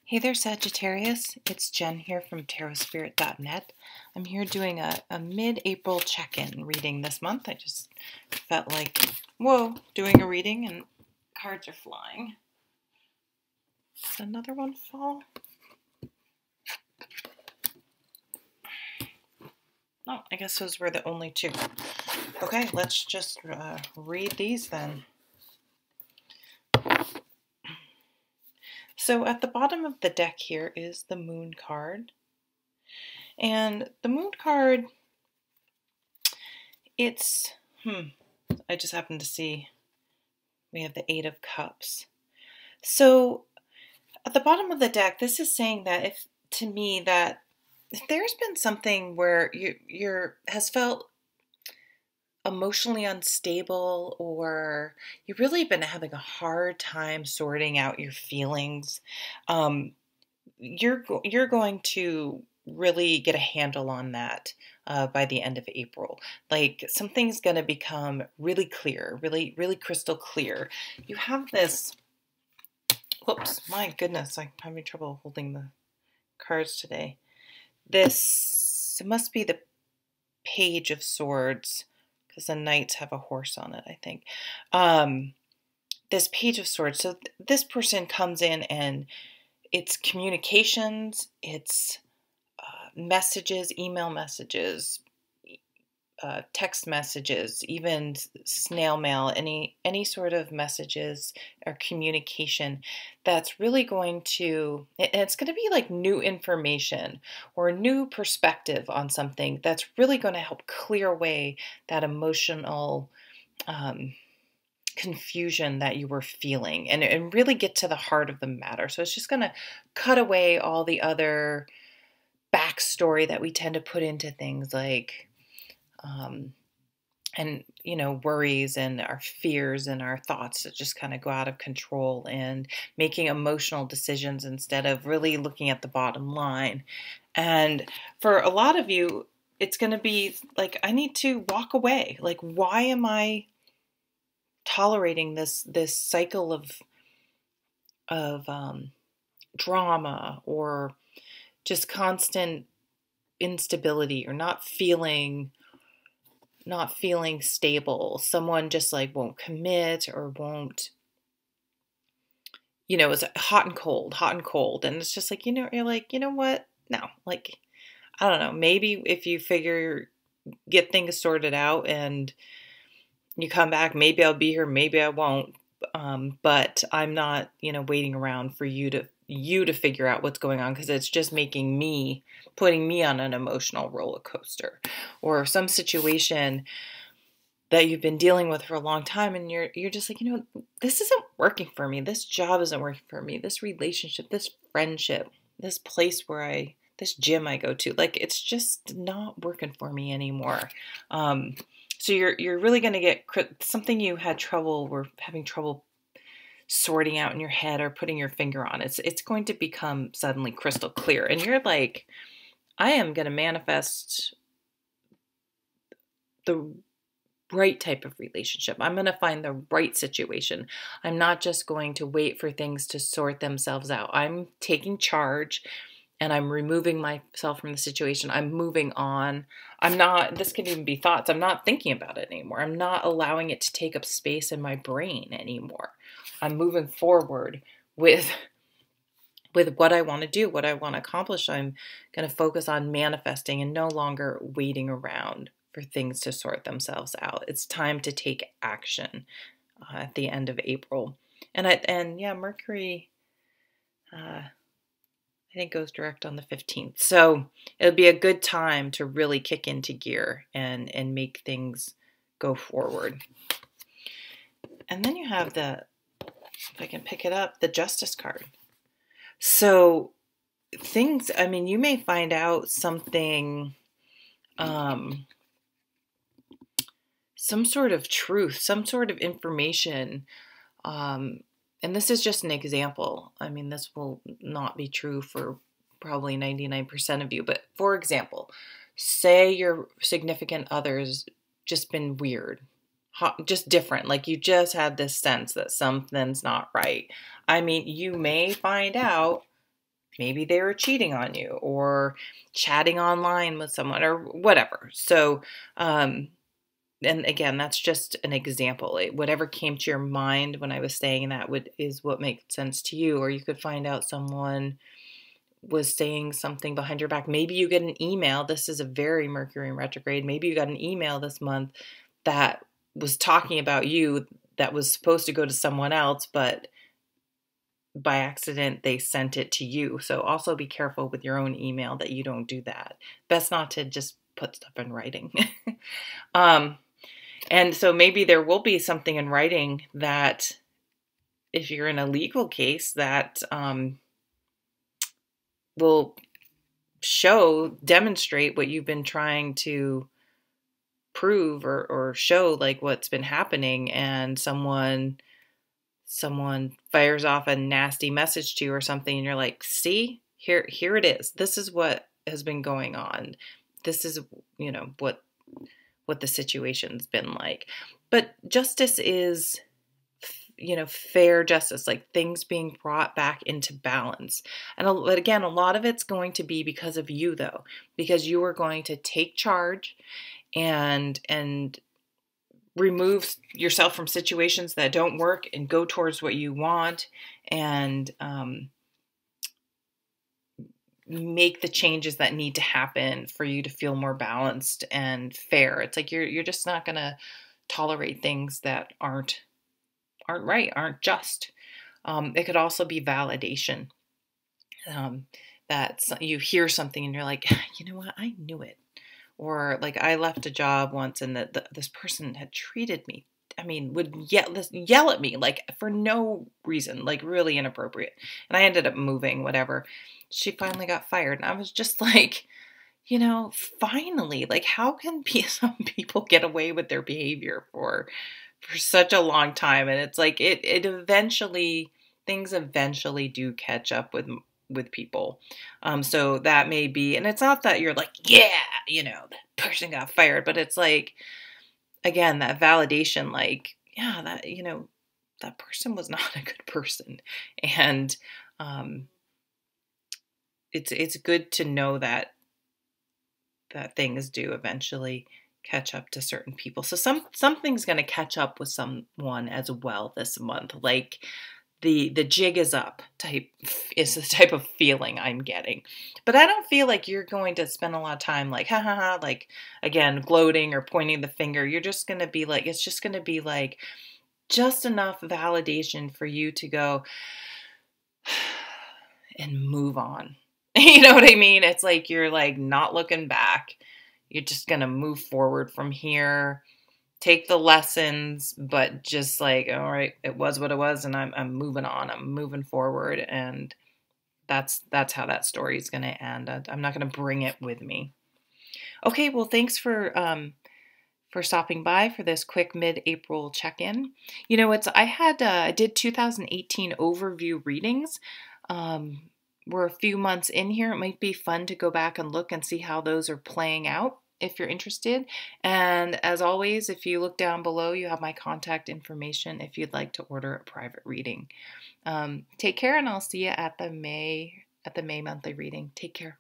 Hey there, Sagittarius. It's Jen here from tarotspirit.net. I'm here doing a mid-April check-in reading this month. I just felt like, whoa, doing a reading and cards are flying. Did another one fall? Oh, I guess those were the only two. Okay, let's just read these then. So at the bottom of the deck here is the Moon card. And the Moon card, it's, I just happened to see we have the Eight of Cups. So at the bottom of the deck, this is saying that if there's been something where you're has felt emotionally unstable, or you've really been having a hard time sorting out your feelings, you're going to really get a handle on that by the end of April. Like, something's going to become really clear, really crystal clear. You have this. Whoops, my goodness, I'm having trouble holding the cards today. This must be the Page of Swords, because the Knights have a horse on it, I think. This Page of Swords. So this person comes in and it's communications, it's messages, email messages, text messages, even snail mail, any sort of messages or communication that's really going to, and it's going to be like new information or a new perspective on something that's really going to help clear away that emotional confusion that you were feeling, and really get to the heart of the matter. So it's just going to cut away all the other backstory that we tend to put into things, like and worries and our fears and our thoughts that just kind of go out of control, and making emotional decisions instead of really looking at the bottom line. And for a lot of you, it's going to be like, I need to walk away. Like, why am I tolerating this cycle of drama, or just constant instability, or not feeling stable? Someone just like won't commit, or won't, it's hot and cold. And it's just like, you're like, you know what? No, like, I don't know. Maybe if you get things sorted out and you come back, maybe I'll be here, maybe I won't. But I'm not, waiting around for you to figure out what's going on, because it's just putting me on an emotional roller coaster, or some situation that you've been dealing with for a long time, and you're just like, this isn't working for me. This job isn't working for me. This relationship, this friendship, this place this gym I go to, like, it's just not working for me anymore. So you're really going to get something you were having trouble sorting out in your head or putting your finger on. It's going to become suddenly crystal clear, and you're like, I am going to manifest the right type of relationship. I'm going to find the right situation. I'm not just going to wait for things to sort themselves out. I'm taking charge, and I'm removing myself from the situation. I'm moving on. This can even be thoughts. I'm not thinking about it anymore. I'm not allowing it to take up space in my brain anymore. I'm moving forward with what I want to do, what I want to accomplish. I'm going to focus on manifesting and no longer waiting around for things to sort themselves out. It's time to take action at the end of April. And Mercury, I think, goes direct on the 15th. So it'll be a good time to really kick into gear and make things go forward. And then you have if I can pick it up, the Justice card. So you may find out something, some sort of truth, some sort of information. And this is just an example. This will not be true for probably 99% of you. But for example, say your significant other's just been weird, just different. Like, you just had this sense that something's not right. You may find out maybe they were cheating on you or chatting online with someone or whatever. So, and again, that's just an example. Whatever came to your mind when I was saying that is what makes sense to you. Or you could find out someone was saying something behind your back. Maybe you get an email. This is a very Mercury in retrograde. Maybe you got an email this month that was talking about you that was supposed to go to someone else, but by accident they sent it to you. So also be careful with your own email that you don't do that. Best not to just put stuff in writing. And so maybe there will be something in writing that, if you're in a legal case, that will demonstrate what you've been trying to prove or show, like what's been happening, and someone fires off a nasty message to you or something, and you're like, see, here it is. This is what has been going on. This is, what the situation's been like. But justice is, fair justice, like things being brought back into balance. And again, a lot of it's going to be because of you, though, because you are going to take charge and remove yourself from situations that don't work and go towards what you want, and make the changes that need to happen for you to feel more balanced and fair. It's like you're just not going to tolerate things that aren't right, aren't just. It could also be validation. That you hear something and you're like, you know what, I knew it. Or like, I left a job once and this person had treated me, would yell at me, like for no reason, like really inappropriate. And I ended up moving, whatever. She finally got fired. And I was just like, finally, like, how can some people get away with their behavior for such a long time? And it's like, it eventually, things eventually do catch up with people. So that may be, and it's not that you're like, yeah, that person got fired, but it's like, again, that validation, like, yeah, that person was not a good person. And, it's good to know that things do eventually catch up to certain people. So something's going to catch up with someone as well this month. Like the jig is up is the type of feeling I'm getting. But I don't feel like you're going to spend a lot of time like, ha ha ha, like, again, gloating or pointing the finger. You're just going to be like, it's just going to be like just enough validation for you to go and move on. You know what I mean? It's like you're like not looking back. You're just going to move forward from here, take the lessons, but just like, all right, it was what it was, and I'm moving on. I'm moving forward, and that's how that story is going to end. I'm not going to bring it with me. Okay, well, thanks for stopping by for this quick mid-April check-in. I did 2018 overview readings. We're a few months in here. It might be fun to go back and look and see how those are playing out if you're interested. And as always, if you look down below, you have my contact information if you'd like to order a private reading. Take care, and I'll see you at the May monthly reading. Take care.